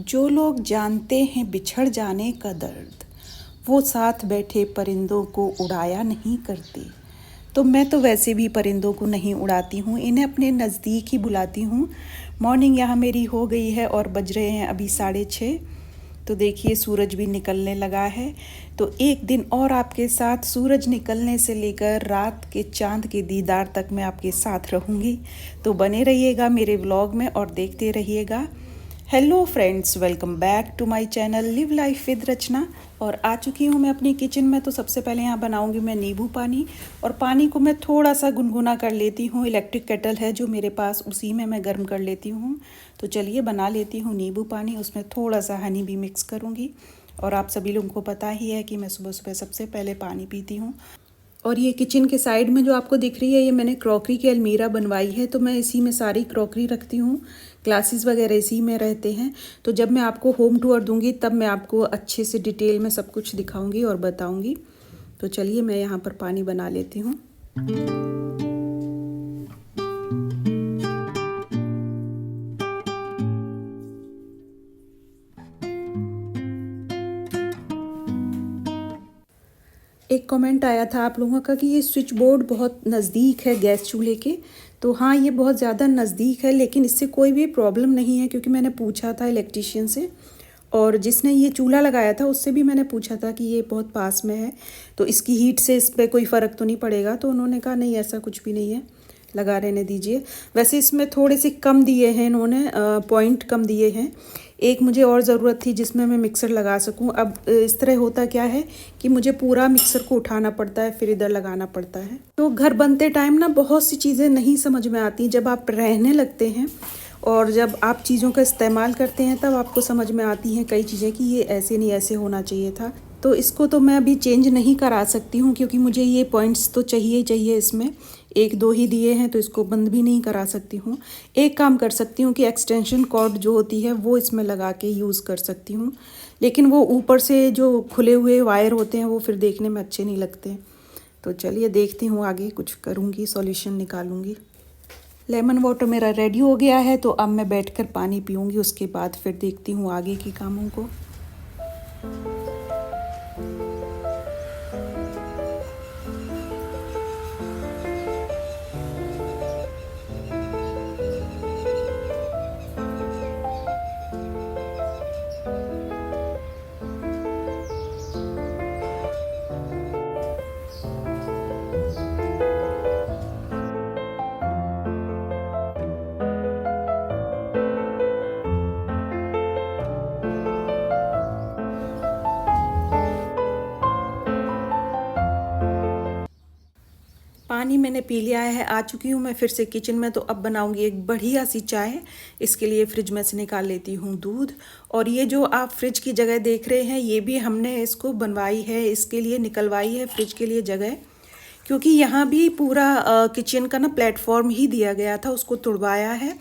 जो लोग जानते हैं बिछड़ जाने का दर्द, वो साथ बैठे परिंदों को उड़ाया नहीं करते। तो मैं तो वैसे भी परिंदों को नहीं उड़ाती हूँ, इन्हें अपने नज़दीक ही बुलाती हूँ। मॉर्निंग यहाँ मेरी हो गई है और बज रहे हैं अभी 6:30। तो देखिए सूरज भी निकलने लगा है। तो एक दिन और आपके साथ सूरज निकलने से लेकर रात के चांद के दीदार तक मैं आपके साथ रहूँगी। तो बने रहिएगा मेरे व्लॉग में और देखते रहिएगा। Hello friends, welcome back to my channel live life with Rachna. और आ चुकी हूँ मैं अपनी किचन में। तो सबसे पहले यहाँ बनाऊँगी मैं नींबू पानी, और पानी को मैं थोड़ा सा गुनगुना कर लेती हूँ। इलेक्ट्रिक केटल है जो मेरे पास, उसी में मैं गर्म कर लेती हूँ। तो चलिए बना लेती हूँ नींबू पानी। उसमें थोड़ा सा हनी भी मिक्स करूँगी। और आप सभी लोगों को पता ही है कि मैं सुबह सुबह सबसे पहले पानी पीती हूँ। और ये किचन के साइड में जो आपको दिख रही है, ये मैंने क्रॉकरी की अलमीरा बनवाई है। तो मैं इसी में सारी क्रॉकरी रखती हूँ, ग्लासेस वगैरह इसी में रहते हैं। तो जब मैं आपको होम टूर दूंगी तब मैं आपको अच्छे से डिटेल में सब कुछ दिखाऊंगी और बताऊंगी। तो चलिए मैं यहाँ पर पानी बना लेती हूँ। एक कमेंट आया था आप लोगों का कि ये स्विच बोर्ड बहुत नज़दीक है गैस चूल्हे के। तो हाँ, ये बहुत ज़्यादा नज़दीक है, लेकिन इससे कोई भी प्रॉब्लम नहीं है, क्योंकि मैंने पूछा था इलेक्ट्रीशियन से, और जिसने ये चूल्हा लगाया था उससे भी मैंने पूछा था कि ये बहुत पास में है, तो इसकी हीट से इस पर कोई फ़र्क तो नहीं पड़ेगा। तो उन्होंने कहा नहीं, ऐसा कुछ भी नहीं है, लगा रहने दीजिए। वैसे इसमें थोड़े से कम दिए हैं इन्होंने, पॉइंट कम दिए हैं। एक मुझे और ज़रूरत थी जिसमें मैं मिक्सर लगा सकूं। अब इस तरह होता क्या है कि मुझे पूरा मिक्सर को उठाना पड़ता है, फिर इधर लगाना पड़ता है। तो घर बनते टाइम ना बहुत सी चीज़ें नहीं समझ में आती। जब आप रहने लगते हैं और जब आप चीज़ों का इस्तेमाल करते हैं तब आपको समझ में आती हैं कई चीज़ें कि ये ऐसे नहीं, ऐसे होना चाहिए था। तो इसको तो मैं अभी चेंज नहीं करा सकती हूँ, क्योंकि मुझे ये पॉइंट्स तो चाहिए ही चाहिए। इसमें एक दो ही दिए हैं, तो इसको बंद भी नहीं करा सकती हूँ। एक काम कर सकती हूँ कि एक्सटेंशन कॉर्ड जो होती है वो इसमें लगा के यूज़ कर सकती हूँ, लेकिन वो ऊपर से जो खुले हुए वायर होते हैं वो फिर देखने में अच्छे नहीं लगते। तो चलिए देखती हूँ, आगे कुछ करूँगी, सॉल्यूशन निकालूँगी। लेमन वाटर मेरा रेडी हो गया है, तो अब मैं बैठकर पानी पीऊँगी। उसके बाद फिर देखती हूँ आगे के कामों को। पानी मैंने पी लिया है, आ चुकी हूँ मैं फिर से किचन में। तो अब बनाऊंगी एक बढ़िया सी चाय। इसके लिए फ्रिज में से निकाल लेती हूँ दूध। और ये जो आप फ्रिज की जगह देख रहे हैं, ये भी हमने इसको बनवाई है, इसके लिए निकलवाई है फ्रिज के लिए जगह, क्योंकि यहाँ भी पूरा किचन का ना प्लेटफॉर्म ही दिया गया था, उसको तुड़वाया है,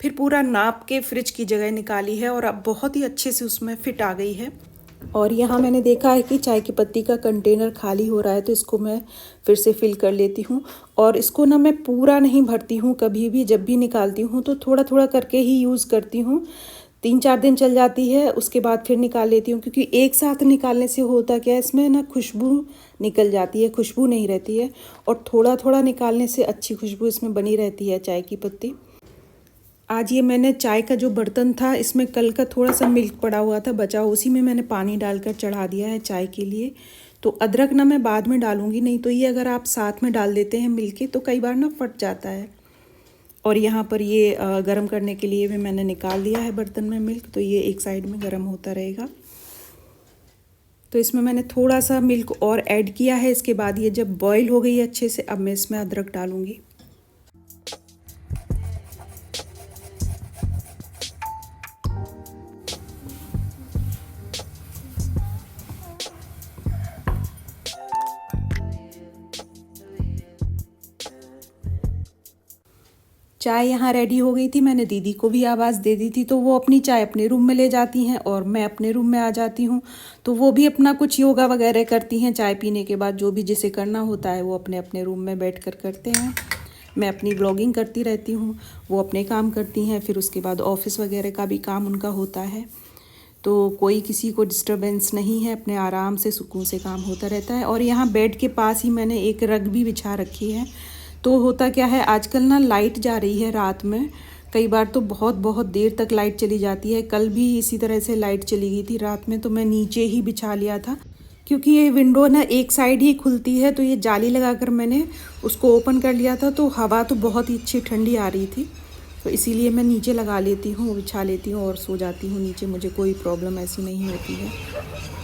फिर पूरा नाप के फ्रिज की जगह निकाली है, और अब बहुत ही अच्छे से उसमें फिट आ गई है। और यहाँ मैंने देखा है कि चाय की पत्ती का कंटेनर खाली हो रहा है, तो इसको मैं फिर से फिल कर लेती हूँ। और इसको ना मैं पूरा नहीं भरती हूँ कभी भी, जब भी निकालती हूँ तो थोड़ा थोड़ा करके ही यूज़ करती हूँ। 3-4 दिन चल जाती है, उसके बाद फिर निकाल लेती हूँ, क्योंकि एक साथ निकालने से होता क्या है, इसमें ना खुशबू निकल जाती है, खुशबू नहीं रहती है। और थोड़ा थोड़ा निकालने से अच्छी खुशबू इसमें बनी रहती है चाय की पत्ती। आज ये मैंने चाय का जो बर्तन था, इसमें कल का थोड़ा सा मिल्क पड़ा हुआ था बचा, उसी में मैंने पानी डालकर चढ़ा दिया है चाय के लिए। तो अदरक ना मैं बाद में डालूंगी, नहीं तो ये अगर आप साथ में डाल देते हैं मिल के तो कई बार ना फट जाता है। और यहाँ पर ये गरम करने के लिए भी मैंने निकाल दिया है बर्तन में मिल्क, तो ये एक साइड में गरम होता रहेगा। तो इसमें मैंने थोड़ा सा मिल्क और ऐड किया है। इसके बाद ये जब बॉईल हो गई अच्छे से, अब मैं इसमें अदरक डालूँगी। चाय यहाँ रेडी हो गई थी, मैंने दीदी को भी आवाज़ दे दी थी, तो वो अपनी चाय अपने रूम में ले जाती हैं और मैं अपने रूम में आ जाती हूँ। तो वो भी अपना कुछ योगा वगैरह करती हैं चाय पीने के बाद, जो भी जिसे करना होता है वो अपने अपने रूम में बैठ कर करते हैं। मैं अपनी ब्लॉगिंग करती रहती हूँ, वो अपने काम करती हैं, फिर उसके बाद ऑफिस वगैरह का भी काम उनका होता है। तो कोई किसी को डिस्टरबेंस नहीं है, अपने आराम से सुकून से काम होता रहता है। और यहाँ बेड के पास ही मैंने एक रग भी बिछा रखी है। तो होता क्या है, आजकल ना लाइट जा रही है रात में, कई बार तो बहुत बहुत देर तक लाइट चली जाती है। कल भी इसी तरह से लाइट चली गई थी रात में, तो मैं नीचे ही बिछा लिया था, क्योंकि ये विंडो ना एक साइड ही खुलती है, तो ये जाली लगाकर मैंने उसको ओपन कर लिया था। तो हवा तो बहुत ही अच्छी ठंडी आ रही थी, तो इसीलिए मैं नीचे लगा लेती हूँ, बिछा लेती हूँ और सो जाती हूँ नीचे। मुझे कोई प्रॉब्लम ऐसी नहीं होती है।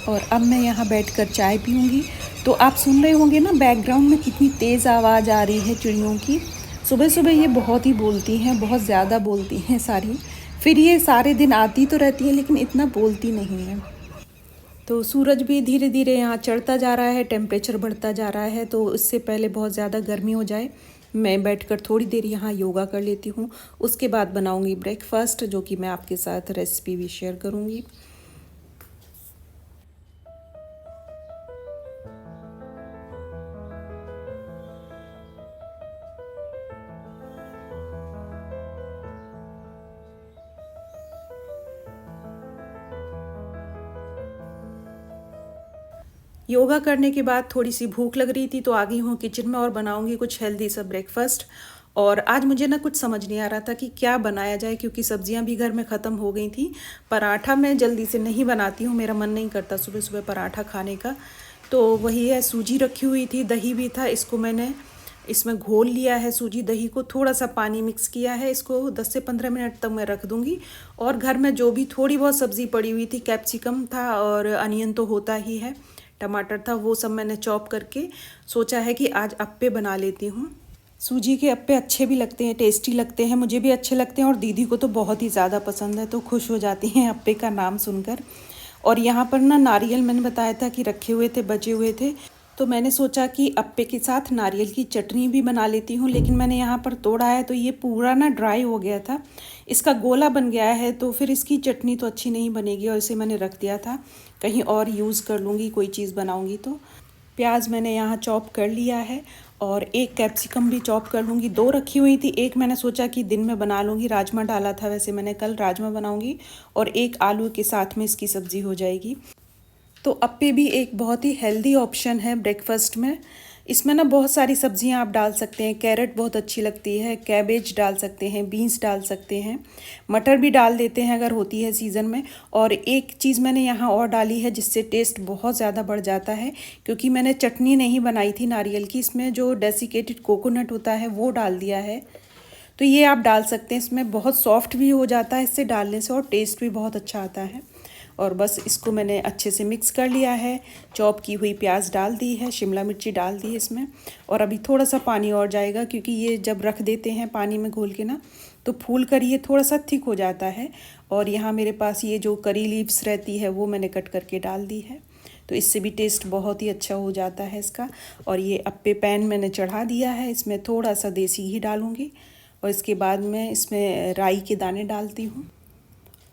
और अब मैं यहाँ बैठकर चाय पीऊँगी। तो आप सुन रहे होंगे ना बैकग्राउंड में कितनी तेज़ आवाज़ आ रही है चिड़ियों की। सुबह सुबह ये बहुत ही बोलती हैं, बहुत ज़्यादा बोलती हैं सारी। फिर ये सारे दिन आती तो रहती है लेकिन इतना बोलती नहीं है। तो सूरज भी धीरे धीरे यहाँ चढ़ता जा रहा है, टेम्परेचर बढ़ता जा रहा है, तो इससे पहले बहुत ज़्यादा गर्मी हो जाए मैं बैठकर थोड़ी देर यहाँ योगा कर लेती हूँ। उसके बाद बनाऊँगी ब्रेकफास्ट, जो कि मैं आपके साथ रेसिपी भी शेयर करूँगी। योगा करने के बाद थोड़ी सी भूख लग रही थी, तो आ गई हूँ किचन में और बनाऊँगी कुछ हेल्दी सा ब्रेकफास्ट। और आज मुझे ना कुछ समझ नहीं आ रहा था कि क्या बनाया जाए, क्योंकि सब्जियां भी घर में ख़त्म हो गई थी। पराठा मैं जल्दी से नहीं बनाती हूँ, मेरा मन नहीं करता सुबह सुबह पराठा खाने का। तो वही है, सूजी रखी हुई थी, दही भी था, इसको मैंने इसमें घोल लिया है। सूजी दही को थोड़ा सा पानी मिक्स किया है, इसको 10 से 15 मिनट तक मैं रख दूँगी। और घर में जो भी थोड़ी बहुत सब्ज़ी पड़ी हुई थी, कैप्सिकम था और अनियन तो होता ही है, टमाटर था, वो सब मैंने चॉप करके सोचा है कि आज अप्पे बना लेती हूँ। सूजी के अप्पे अच्छे भी लगते हैं, टेस्टी लगते हैं, मुझे भी अच्छे लगते हैं और दीदी को तो बहुत ही ज़्यादा पसंद है, तो खुश हो जाती हैं अप्पे का नाम सुनकर। और यहाँ पर ना नारियल मैंने बताया था कि रखे हुए थे, बचे हुए थे, तो मैंने सोचा कि अप्पे के साथ नारियल की चटनी भी बना लेती हूँ। लेकिन मैंने यहाँ पर तोड़ा है तो ये पूरा ना ड्राई हो गया था, इसका गोला बन गया है, तो फिर इसकी चटनी तो अच्छी नहीं बनेगी और इसे मैंने रख दिया था, कहीं और यूज़ कर लूँगी, कोई चीज़ बनाऊँगी तो। प्याज मैंने यहाँ चॉप कर लिया है और एक कैप्सिकम भी चॉप कर लूँगी। 2 रखी हुई थी, एक मैंने सोचा कि दिन में बना लूँगी, राजमा डाला था वैसे मैंने, कल राजमा बनाऊँगी, और एक आलू के साथ में इसकी सब्ज़ी हो जाएगी। तो अप्पे भी एक बहुत ही हेल्दी ऑप्शन है ब्रेकफास्ट में। इसमें ना बहुत सारी सब्जियां आप डाल सकते हैं, कैरेट बहुत अच्छी लगती है, कैबेज डाल सकते हैं, बीन्स डाल सकते हैं, मटर भी डाल देते हैं अगर होती है सीज़न में। और एक चीज़ मैंने यहाँ और डाली है जिससे टेस्ट बहुत ज़्यादा बढ़ जाता है, क्योंकि मैंने चटनी नहीं बनाई थी नारियल की, इसमें जो डेसिकेटेड कोकोनट होता है वो डाल दिया है। तो ये आप डाल सकते हैं, इसमें बहुत सॉफ्ट भी हो जाता है इससे डालने से, और टेस्ट भी बहुत अच्छा आता है। और बस इसको मैंने अच्छे से मिक्स कर लिया है, चॉप की हुई प्याज डाल दी है, शिमला मिर्ची डाल दी है इसमें, और अभी थोड़ा सा पानी और जाएगा, क्योंकि ये जब रख देते हैं पानी में घोल के ना, तो फूल कर ये थोड़ा सा थिक हो जाता है। और यहाँ मेरे पास ये जो करी लीव्स रहती है वो मैंने कट करके डाल दी है, तो इससे भी टेस्ट बहुत ही अच्छा हो जाता है इसका। और ये अप्पे पैन मैंने चढ़ा दिया है, इसमें थोड़ा सा देसी घी डालूँगी और इसके बाद मैं इसमें राई के दाने डालती हूँ।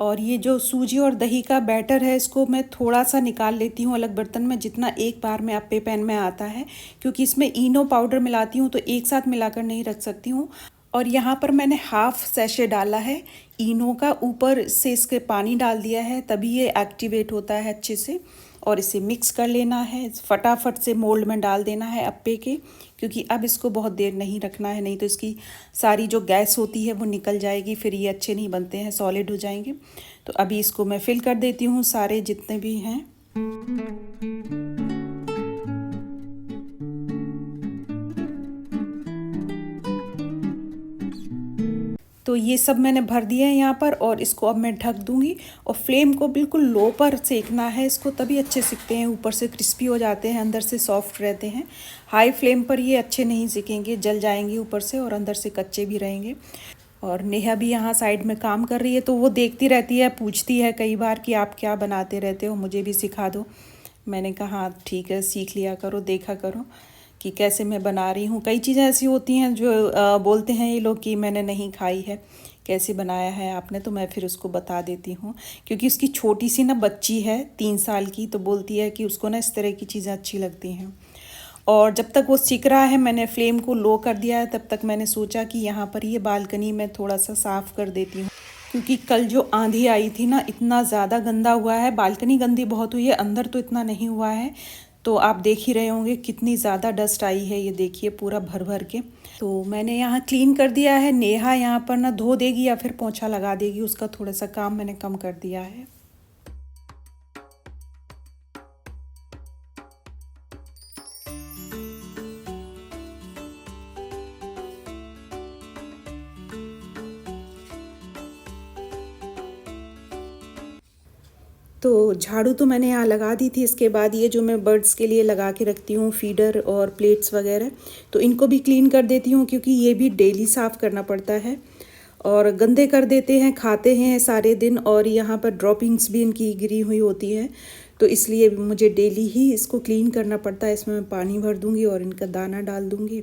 और ये जो सूजी और दही का बैटर है, इसको मैं थोड़ा सा निकाल लेती हूँ अलग बर्तन में, जितना एक बार में अप्पे पैन में आता है, क्योंकि इसमें इनो पाउडर मिलाती हूँ तो एक साथ मिलाकर नहीं रख सकती हूँ। और यहाँ पर मैंने हाफ सैशे डाला है इनो का, ऊपर से इसके पानी डाल दिया है, तभी ये एक्टिवेट होता है अच्छे से। और इसे मिक्स कर लेना है, फटाफट से मोल्ड में डाल देना है अप्पे के, क्योंकि अब इसको बहुत देर नहीं रखना है, नहीं तो इसकी सारी जो गैस होती है वो निकल जाएगी, फिर ये अच्छे नहीं बनते हैं, सॉलिड हो जाएंगे। तो अभी इसको मैं फिल कर देती हूँ सारे जितने भी हैं। तो ये सब मैंने भर दिया है यहाँ पर, और इसको अब मैं ढक दूँगी। और फ्लेम को बिल्कुल लो पर सेकना है इसको, तभी अच्छे सिकते हैं, ऊपर से क्रिस्पी हो जाते हैं, अंदर से सॉफ्ट रहते हैं। हाई फ्लेम पर ये अच्छे नहीं सिकेंगे, जल जाएंगे ऊपर से और अंदर से कच्चे भी रहेंगे। और नेहा भी यहाँ साइड में काम कर रही है, तो वो देखती रहती है, पूछती है कई बार कि आप क्या बनाते रहते हो, मुझे भी सिखा दो। मैंने कहा हाँ ठीक है, सीख लिया करो, देखा करो कि कैसे मैं बना रही हूँ। कई चीज़ें ऐसी होती हैं जो बोलते हैं ये लोग कि मैंने नहीं खाई है, कैसे बनाया है आपने, तो मैं फिर उसको बता देती हूँ। क्योंकि उसकी छोटी सी ना बच्ची है 3 साल की, तो बोलती है कि उसको ना इस तरह की चीज़ें अच्छी लगती हैं। और जब तक वो सीख रहा है, मैंने फ्लेम को लो कर दिया है, तब तक मैंने सोचा कि यहाँ पर ये बालकनी में थोड़ा सा साफ़ कर देती हूँ, क्योंकि कल जो आंधी आई थी ना, इतना ज़्यादा गंदा हुआ है। बालकनी गंदी बहुत हुई है, अंदर तो इतना नहीं हुआ है। तो आप देख ही रहे होंगे कितनी ज़्यादा डस्ट आई है, ये देखिए पूरा भर भर के। तो मैंने यहाँ क्लीन कर दिया है। नेहा यहाँ पर ना धो देगी या फिर पोंछा लगा देगी, उसका थोड़ा सा काम मैंने कम कर दिया है। तो झाड़ू तो मैंने यहाँ लगा दी थी। इसके बाद ये जो मैं बर्ड्स के लिए लगा के रखती हूँ फीडर और प्लेट्स वगैरह, तो इनको भी क्लीन कर देती हूँ, क्योंकि ये भी डेली साफ़ करना पड़ता है। और गंदे कर देते हैं, खाते हैं सारे दिन, और यहाँ पर ड्रॉपिंग्स भी इनकी गिरी हुई होती है, तो इसलिए मुझे डेली ही इसको क्लीन करना पड़ता है। इसमें मैं पानी भर दूँगी और इनका दाना डाल दूँगी।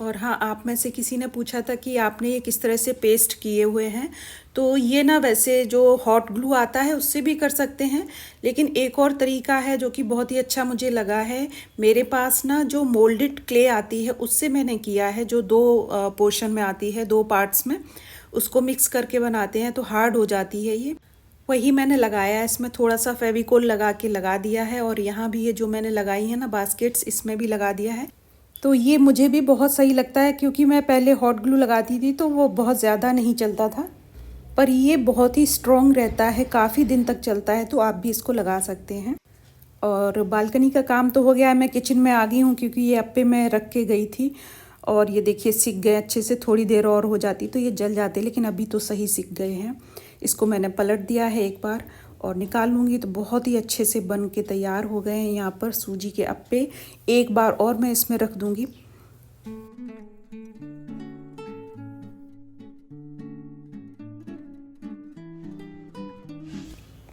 और हाँ, आप में से किसी ने पूछा था कि आपने ये किस तरह से पेस्ट किए हुए हैं। तो ये ना वैसे जो हॉट ग्लू आता है उससे भी कर सकते हैं, लेकिन एक और तरीका है जो कि बहुत ही अच्छा मुझे लगा है। मेरे पास ना जो मोल्डेड क्ले आती है उससे मैंने किया है, जो दो पोर्शन में आती है, दो पार्ट्स में, उसको मिक्स करके बनाते हैं तो हार्ड हो जाती है ये। वही मैंने लगाया है, इसमें थोड़ा सा फेविकोल लगा के लगा दिया है। और यहाँ भी ये जो मैंने लगाई है ना बास्केट्स, इसमें भी लगा दिया है। तो ये मुझे भी बहुत सही लगता है, क्योंकि मैं पहले हॉट ग्लू लगाती थी तो वो बहुत ज़्यादा नहीं चलता था, पर ये बहुत ही स्ट्रॉन्ग रहता है, काफ़ी दिन तक चलता है। तो आप भी इसको लगा सकते हैं। और बालकनी का काम तो हो गया है, मैं किचन में आ गई हूँ, क्योंकि ये अप्पे मैं रख के गई थी और ये देखिए सिक गए अच्छे से। थोड़ी देर और हो जाती तो ये जल जाते, लेकिन अभी तो सही सिक गए हैं। इसको मैंने पलट दिया है एक बार और निकाल लूँगी, तो बहुत ही अच्छे से बन के तैयार हो गए हैं यहाँ पर सूजी के अप्पे। एक बार और मैं इसमें रख दूँगी।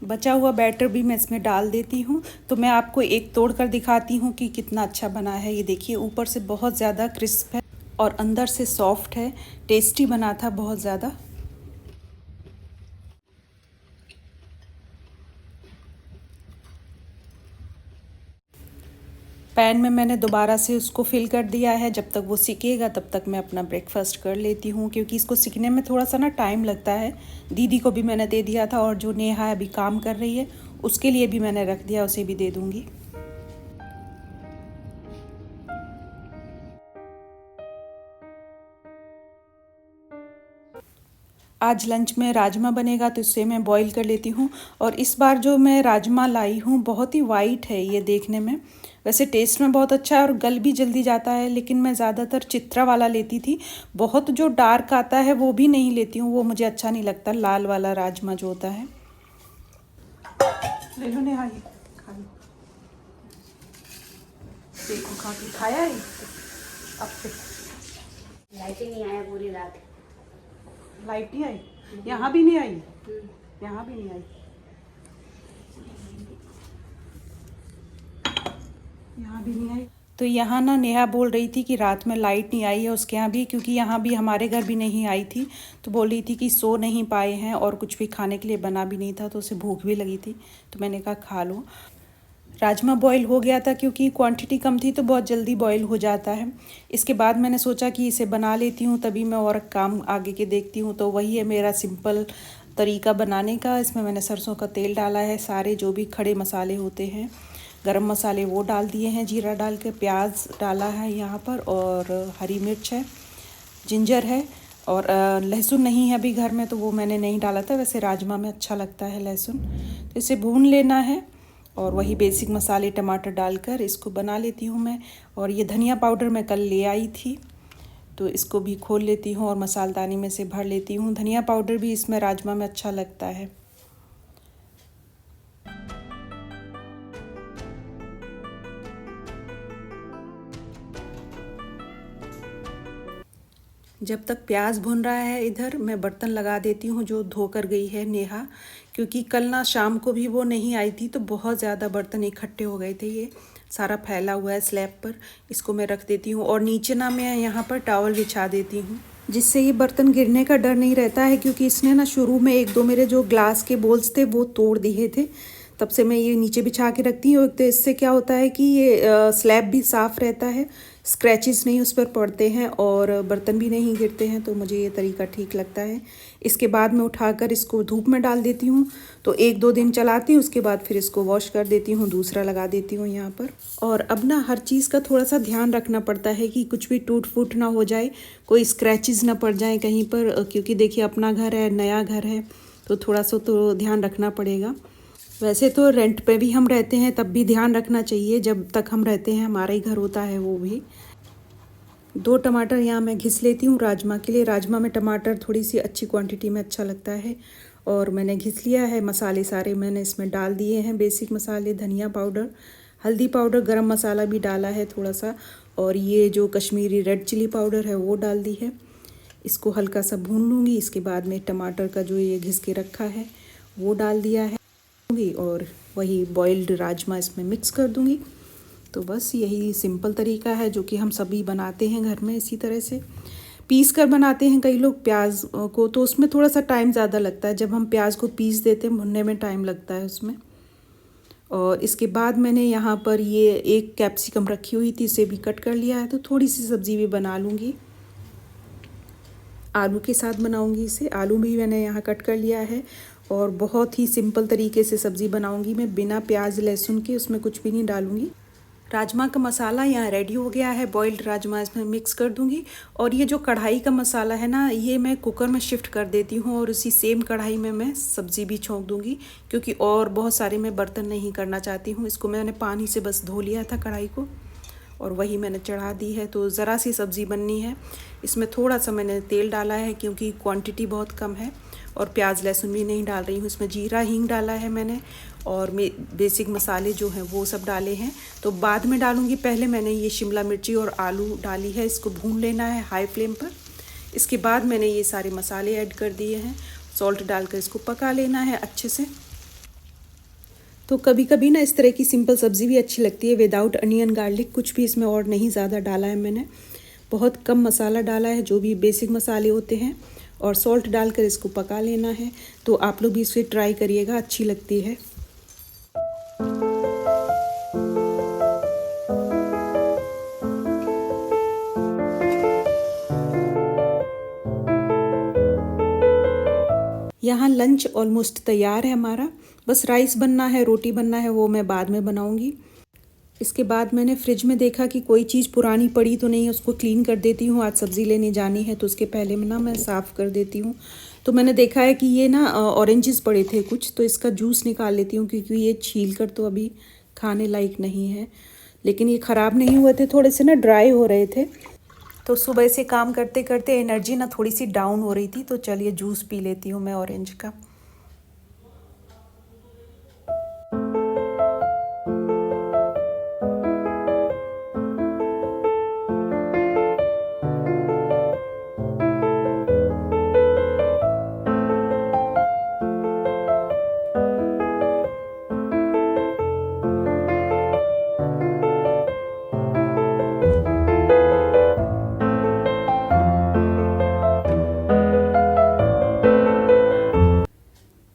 बचा हुआ बैटर भी मैं इसमें डाल देती हूँ। तो मैं आपको एक तोड़ कर दिखाती हूँ कि कितना अच्छा बना है। ये देखिए ऊपर से बहुत ज़्यादा क्रिस्प है और अंदर से सॉफ्ट है, टेस्टी बना था बहुत ज़्यादा। पैन में मैंने दोबारा से उसको फिल कर दिया है। जब तक वो सिकेगा तब तक मैं अपना ब्रेकफास्ट कर लेती हूँ, क्योंकि इसको सिकने में थोड़ा सा ना टाइम लगता है। दीदी को भी मैंने दे दिया था, और जो नेहा अभी काम कर रही है उसके लिए भी मैंने रख दिया, उसे भी दे दूँगी। आज लंच में राजमा बनेगा, तो इसे मैं बॉईल कर लेती हूँ। और इस बार जो मैं राजमा लाई हूँ बहुत ही वाइट है ये देखने में। वैसे टेस्ट में बहुत अच्छा है और गल भी जल्दी जाता है, लेकिन मैं ज़्यादातर चित्रा वाला लेती थी। बहुत जो डार्क आता है वो भी नहीं लेती हूँ, वो मुझे अच्छा नहीं लगता, लाल वाला राजमा जो होता है। ले लो नेहा, ये खा लो, देखो खा के खाया है अब से। लाइट ही नहीं आया पूरी रात। लाइट नहीं आई, यहाँ भी नहीं आई, यहाँ भी नहीं आई, यहाँ भी नहीं आई। तो यहाँ ना नेहा बोल रही थी कि रात में लाइट नहीं आई है उसके यहाँ भी, क्योंकि यहाँ भी हमारे घर भी नहीं आई थी। तो बोल रही थी कि सो नहीं पाए हैं और कुछ भी खाने के लिए बना भी नहीं था, तो उसे भूख भी लगी थी। तो मैंने कहा खा लो। राजमा बॉईल हो गया था, क्योंकि क्वांटिटी कम थी तो बहुत जल्दी बॉईल हो जाता है। इसके बाद मैंने सोचा कि इसे बना लेती हूँ, तभी मैं और काम आगे के देखती हूँ। तो वही है मेरा सिंपल तरीका बनाने का। इसमें मैंने सरसों का तेल डाला है, सारे जो भी खड़े मसाले होते हैं, गरम मसाले वो डाल दिए हैं, जीरा डाल के, प्याज डाला है यहाँ पर, और हरी मिर्च है, जिंजर है, और लहसुन नहीं है अभी घर में तो वो मैंने नहीं डाला था। वैसे राजमा में अच्छा लगता है लहसुन। तो इसे भून लेना है और वही बेसिक मसाले टमाटर डालकर इसको बना लेती हूँ मैं। और ये धनिया पाउडर मैं कल ले आई थी, तो इसको भी खोल लेती हूँ और मसालदानी में से भर लेती हूँ। धनिया पाउडर भी इसमें राजमा में अच्छा लगता है। जब तक प्याज भुन रहा है इधर मैं बर्तन लगा देती हूँ जो धो कर गई है नेहा, क्योंकि कल ना शाम को भी वो नहीं आई थी तो बहुत ज़्यादा बर्तन इकट्ठे हो गए थे। ये सारा फैला हुआ है स्लैब पर, इसको मैं रख देती हूँ। और नीचे ना मैं यहाँ पर टॉवल बिछा देती हूँ, जिससे ये बर्तन गिरने का डर नहीं रहता है। क्योंकि इसने ना शुरू में एक दो मेरे जो ग्लास के बोल्स थे वो तोड़ दिए थे, तब से मैं ये नीचे बिछा के रखती हूँ। तो इससे क्या होता है कि ये स्लैब भी साफ़ रहता है, स्क्रैचेस नहीं उस पर पड़ते हैं और बर्तन भी नहीं गिरते हैं, तो मुझे ये तरीका ठीक लगता है। इसके बाद मैं उठाकर इसको धूप में डाल देती हूँ, तो 1-2 दिन चलाती हूँ, उसके बाद फिर इसको वॉश कर देती हूँ, दूसरा लगा देती हूँ यहाँ पर। और अब ना हर चीज़ का थोड़ा सा ध्यान रखना पड़ता है कि कुछ भी टूट फूट ना हो जाए, कोई स्क्रैचेस ना पड़ जाए कहीं पर, क्योंकि देखिए अपना घर है, नया घर है, तो थोड़ा सा तो ध्यान रखना पड़ेगा। वैसे तो रेंट पे भी हम रहते हैं, तब भी ध्यान रखना चाहिए, जब तक हम रहते हैं हमारा ही घर होता है वो भी। 2 टमाटर यहाँ मैं घिस लेती हूँ राजमा के लिए। राजमा में टमाटर थोड़ी सी अच्छी क्वांटिटी में अच्छा लगता है। और मैंने घिस लिया है। मसाले सारे मैंने इसमें डाल दिए हैं, बेसिक मसाले, धनिया पाउडर, हल्दी पाउडर, गरम मसाला भी डाला है थोड़ा सा, और ये जो कश्मीरी रेड चिली पाउडर है वो डाल दी है। इसको हल्का सा भून लूँगी। इसके बाद में टमाटर का जो ये घिस के रखा है वो डाल दिया है और वही बॉइल्ड राजमा इसमें मिक्स कर दूँगी। तो बस यही सिंपल तरीका है जो कि हम सभी बनाते हैं घर में। इसी तरह से पीस कर बनाते हैं कई लोग प्याज को, तो उसमें थोड़ा सा टाइम ज़्यादा लगता है। जब हम प्याज को पीस देते हैं भुनने में टाइम लगता है उसमें। और इसके बाद मैंने यहाँ पर ये 1 कैप्सिकम रखी हुई थी, इसे भी कट कर लिया है। तो थोड़ी सी सब्ज़ी भी बना लूँगी, आलू के साथ बनाऊँगी इसे। आलू भी मैंने यहाँ कट कर लिया है और बहुत ही सिंपल तरीके से सब्ज़ी बनाऊँगी मैं, बिना प्याज लहसुन के, उसमें कुछ भी नहीं डालूँगी। राजमा का मसाला यहाँ रेडी हो गया है। बॉइल्ड राजमा इसमें मिक्स कर दूंगी। और ये जो कढ़ाई का मसाला है ना, ये मैं कुकर में शिफ्ट कर देती हूँ और उसी सेम कढ़ाई में मैं सब्ज़ी भी छोंक दूंगी, क्योंकि और बहुत सारे मैं बर्तन नहीं करना चाहती हूँ। इसको मैंने पानी से बस धो लिया था कढ़ाई को, और वही मैंने चढ़ा दी है। तो ज़रा सी सब्ज़ी बननी है। इसमें थोड़ा सा मैंने तेल डाला है क्योंकि क्वांटिटी बहुत कम है, और प्याज लहसुन भी नहीं डाल रही हूँ। इसमें जीरा हींग डाला है मैंने, और बेसिक मसाले जो हैं वो सब डाले हैं, तो बाद में डालूँगी। पहले मैंने ये शिमला मिर्ची और आलू डाली है, इसको भून लेना है हाई फ्लेम पर। इसके बाद मैंने ये सारे मसाले ऐड कर दिए हैं, सॉल्ट डालकर इसको पका लेना है अच्छे से। तो कभी कभी ना इस तरह की सिंपल सब्ज़ी भी अच्छी लगती है, विदाउट अनियन गार्लिक। कुछ भी इसमें और नहीं ज़्यादा डाला है मैंने, बहुत कम मसाला डाला है, जो भी बेसिक मसाले होते हैं, और सॉल्ट डालकर इसको पका लेना है। तो आप लोग भी इसे ट्राई करिएगा, अच्छी लगती है। यहाँ लंच ऑलमोस्ट तैयार है हमारा, बस राइस बनना है, रोटी बनना है, वो मैं बाद में बनाऊंगी। इसके बाद मैंने फ्रिज में देखा कि कोई चीज़ पुरानी पड़ी तो नहीं है, उसको क्लीन कर देती हूँ। आज सब्ज़ी लेने जानी है तो उसके पहले में ना मैं साफ़ कर देती हूँ। तो मैंने देखा है कि ये ना ऑरेंजेस पड़े थे कुछ, तो इसका जूस निकाल लेती हूँ, क्योंकि ये छील कर तो अभी खाने लायक नहीं है। लेकिन ये ख़राब नहीं हुए थे, थोड़े से ना ड्राई हो रहे थे। तो सुबह से काम करते करते एनर्जी ना थोड़ी सी डाउन हो रही थी, तो चलिए जूस पी लेती हूँ मैं ऑरेंज का।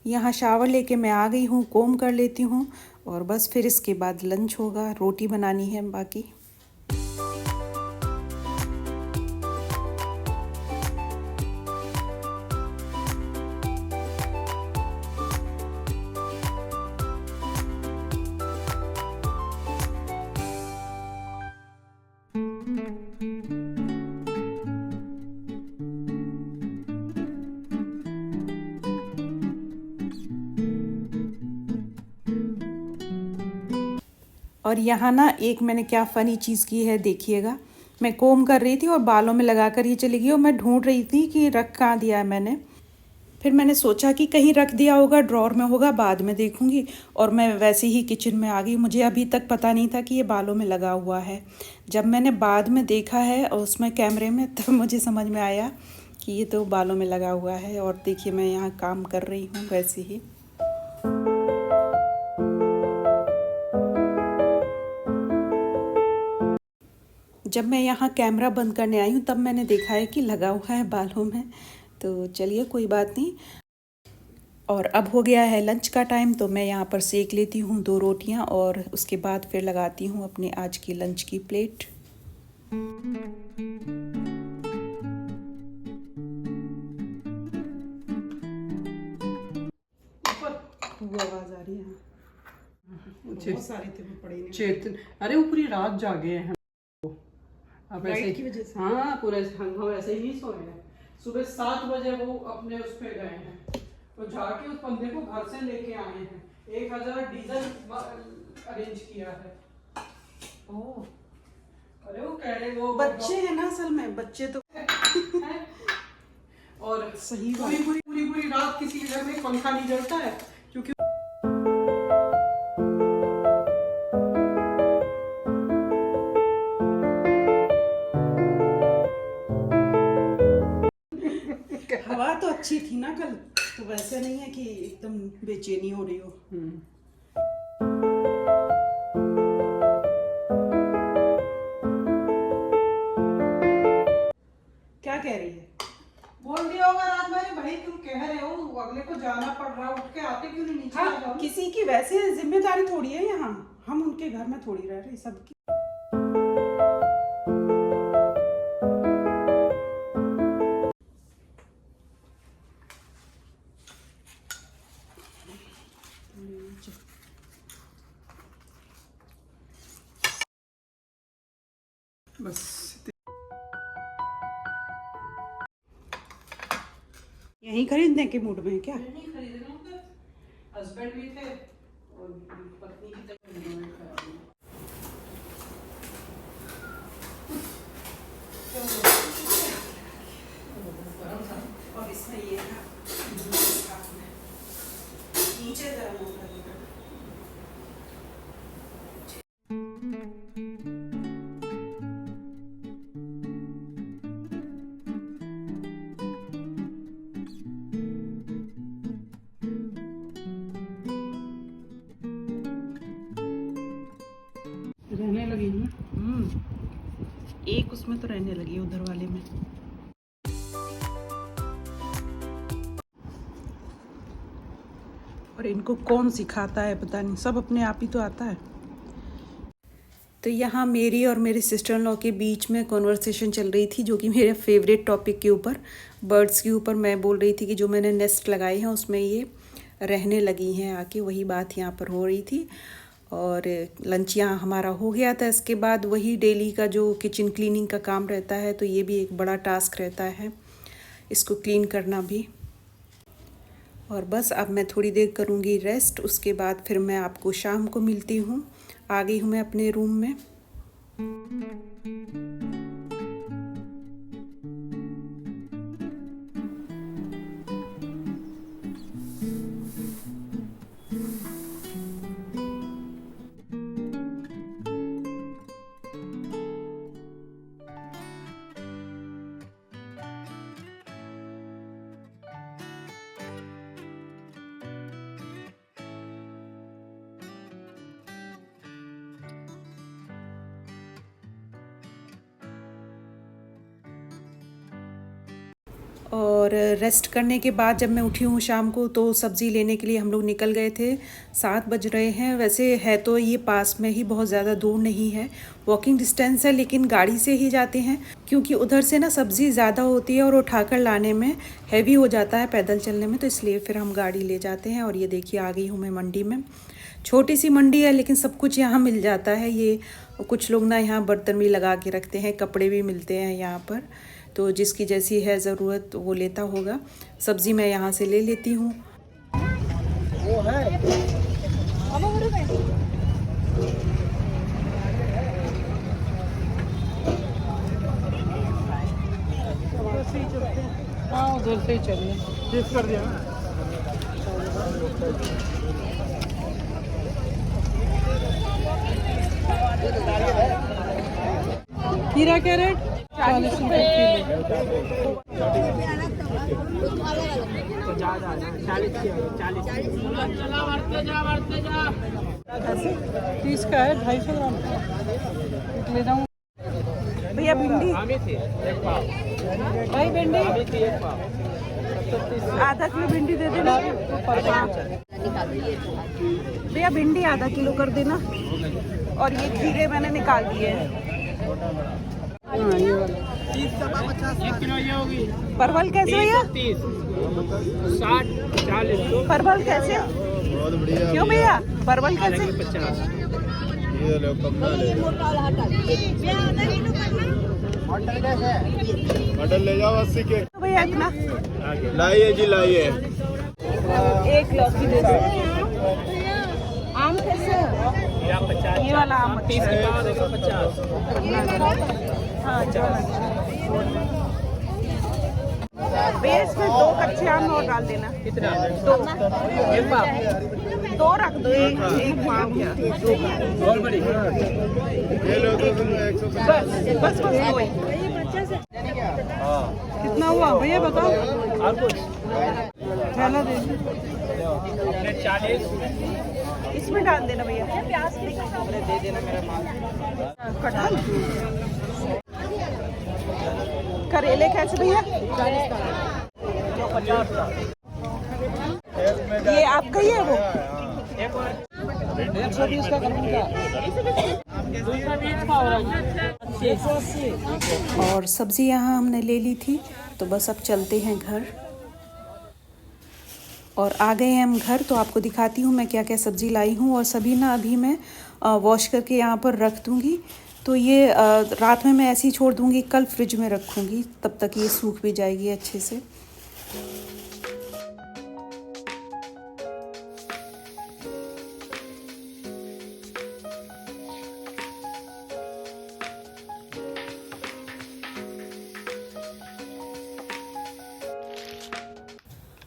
यहाँ शावर लेके मैं आ गई हूँ, कोम कर लेती हूँ, और बस फिर इसके बाद लंच होगा। रोटी बनानी है बाकी। और यहाँ ना एक मैंने क्या फ़नी चीज़ की है, देखिएगा। मैं कोम कर रही थी और बालों में लगा कर ये चली गई, और मैं ढूंढ रही थी कि रख कहाँ दिया है मैंने। फिर मैंने सोचा कि कहीं रख दिया होगा, ड्रॉर में होगा, बाद में देखूंगी, और मैं वैसे ही किचन में आ गई। मुझे अभी तक पता नहीं था कि ये बालों में लगा हुआ है। जब मैंने बाद में देखा है और उसमें कैमरे में, तब मुझे समझ में आया कि ये तो बालों में लगा हुआ है। और देखिए मैं यहाँ काम कर रही हूँ वैसे ही। जब मैं यहाँ कैमरा बंद करने आई हूँ तब मैंने देखा है कि लगा हुआ है बालों में। तो चलिए कोई बात नहीं। और अब हो गया है लंच का टाइम, तो मैं यहाँ पर सेक लेती हूँ 2 रोटियाँ, और उसके बाद फिर लगाती हूँ अपने आज की लंच की प्लेट। वो आवाज आ रही है। बहुत सारे थे वो पड़े नहीं। चेतन, अरे वो पूरी रात जागे हैं अब ऐसे लाइट की वजह से। हाँ पूरे हम ऐसे ही नहीं सोए हैं। सुबह 7 बजे वो अपने उस पे गए हैं, तो जाके उस बंदे को घर से लेके आए हैं। 1000 डीजल अरेंज किया है। ओह, अरे वो कह रहे वो बच्चे हैं ना, असल में बच्चे तो और सही बात। पूरी रात किसी घर में पंखा नहीं जलता है क्योंकि हवा तो अच्छी थी ना कल, तो वैसे नहीं है कि एकदम बेचैनी हो रही हो। क्या कह रही है? बोल दिया होगा रात में, भाई तुम कह रहे हो अगले को जाना पड़ रहा, उठ के आते क्यों नहीं नीचे आ हाँ, जाओ। किसी की वैसे जिम्मेदारी थोड़ी है यहाँ, हम उनके घर में थोड़ी रह रहे सबकी। बस यहीं खरीदने के मूड में है क्या? नहीं खरीद रहे होंगे, हस्बैंड भी थे और पत्नी की तबीयत खराब है। और इसमें ये था नीचे गर्म हो रहा है। रहने लगी हूँ। एक उसमें तो रहने लगी, उधर वाले में। और इनको कौन सिखाता है पता नहीं, सब अपने आप ही तो आता है। तो यहाँ मेरी और मेरे सिस्टर इन लॉ के बीच में कॉन्वर्सेशन चल रही थी, जो कि मेरे फेवरेट टॉपिक के ऊपर, बर्ड्स के ऊपर। मैं बोल रही थी कि जो मैंने नेस्ट लगाए हैं उसमें ये रहने लगी हैं आके, वही बात यहाँ पर हो रही थी। और लंच यहाँ हमारा हो गया था। इसके बाद वही डेली का जो किचन क्लीनिंग का काम रहता है, तो ये भी एक बड़ा टास्क रहता है, इसको क्लीन करना भी। और बस अब मैं थोड़ी देर करूँगी रेस्ट, उसके बाद फिर मैं आपको शाम को मिलती हूँ। आ गई हूँ मैं अपने रूम में। और रेस्ट करने के बाद जब मैं उठी हूँ शाम को, तो सब्ज़ी लेने के लिए हम लोग निकल गए थे। 7 बज रहे हैं। वैसे है तो ये पास में ही, बहुत ज़्यादा दूर नहीं है, वॉकिंग डिस्टेंस है, लेकिन गाड़ी से ही जाते हैं क्योंकि उधर से ना सब्ज़ी ज़्यादा होती है और उठाकर लाने में हैवी हो जाता है पैदल चलने में, तो इसलिए फिर हम गाड़ी ले जाते हैं। और ये देखिए आ गई हूँ मैं मंडी में। छोटी सी मंडी है लेकिन सब कुछ यहाँ मिल जाता है। ये कुछ लोग ना यहाँ बर्तन भी लगा के रखते हैं, कपड़े भी मिलते हैं यहाँ पर, तो जिसकी जैसी है ज़रूरत वो लेता होगा। सब्ज़ी मैं यहाँ से ले लेती हूँ। वो है हाँ, उधर से ही चलिए, शिफ्ट कर दिया ना। खीरा क्या रेट? 40 रुपये किलो। 30 का है, 250 ग्राम ले जाऊँ। भैया भिंडी, भाई भिंडी आधा किलो भिंडी दे देना। भैया भिंडी आधा किलो कर देना। और ये खीरे मैंने निकाल दिए हैं। परवल कैसे भैया? 60-40 परवल कैसे? बहुत बढ़िया क्यों भैया परवल कैसे? 50। ये लो कपड़ा ले मटन ले जाओ 80 के तो भैया इतना लाइए जी लाइए 1 लौकी दे दो। आम कैसे? ये वाला आम 30 के पाव देगा 50। हाँ भैया इसमें 2 कच्चे आम और डाल देना। कितना? 2 एक पाव 2 रख दो, एक पाव या और बड़ी। ये लो तो तुम 150 बस 2 ही। कितना हुआ भैया बताओ? और कुछ? चलो दे 40। इसमें डाल देना भैया। दे देना मेरा माल। कटहल करेले कैसे भैया? 50 का। ये आपका ही है वो? एक और 120 का करूँ क्या? 220 का हो रहा है। 180। और सब्ज़ी यहाँ हमने ले ली थी, तो बस अब चलते हैं घर। और आ गए हैं हम घर, तो आपको दिखाती हूँ मैं क्या क्या सब्ज़ी लाई हूँ। और सभी ना अभी मैं वॉश करके यहाँ पर रख दूँगी। तो ये रात में मैं ऐसे ही छोड़ दूँगी, कल फ्रिज में रखूँगी, तब तक ये सूख भी जाएगी अच्छे से।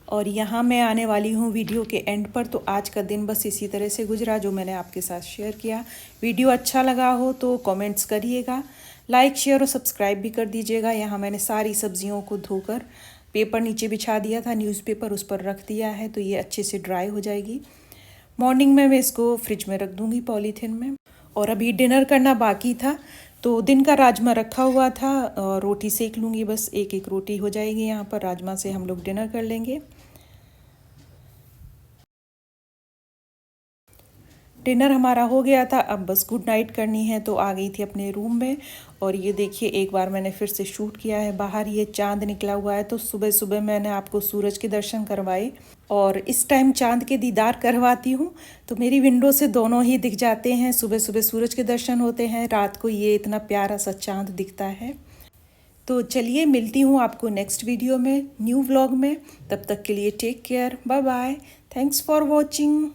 और यहाँ मैं आने वाली हूँ वीडियो के एंड पर। तो आज का दिन बस इसी तरह से गुजरा जो मैंने आपके साथ शेयर किया। वीडियो अच्छा लगा हो तो कमेंट्स करिएगा, लाइक शेयर और सब्सक्राइब भी कर दीजिएगा। यहाँ मैंने सारी सब्जियों को धोकर पेपर नीचे बिछा दिया था, न्यूज़पेपर उस पर रख दिया है, तो ये अच्छे से ड्राई हो जाएगी। मॉर्निंग में मैं इसको फ्रिज में रख दूँगी पॉलीथिन में। और अभी डिनर करना बाकी था, तो दिन का राजमा रखा हुआ था, रोटी सेक लूँगी, बस एक एक रोटी हो जाएगी। यहाँ पर राजमा से हम लोग डिनर कर लेंगे। डिनर हमारा हो गया था, अब बस गुड नाइट करनी है, तो आ गई थी अपने रूम में। और ये देखिए एक बार मैंने फिर से शूट किया है, बाहर ये चांद निकला हुआ है, तो सुबह सुबह मैंने आपको सूरज के दर्शन करवाए। और इस टाइम चांद के दीदार करवाती हूँ, तो मेरी विंडो से दोनों ही दिख जाते हैं। सुबह सुबह सूरज के दर्शन होते हैं, रात को ये इतना प्यारा सा चांद दिखता है। तो चलिए मिलती हूँ आपको नेक्स्ट वीडियो में, न्यू व्लॉग में। तब तक के लिए take care, bye bye, thanks for watching.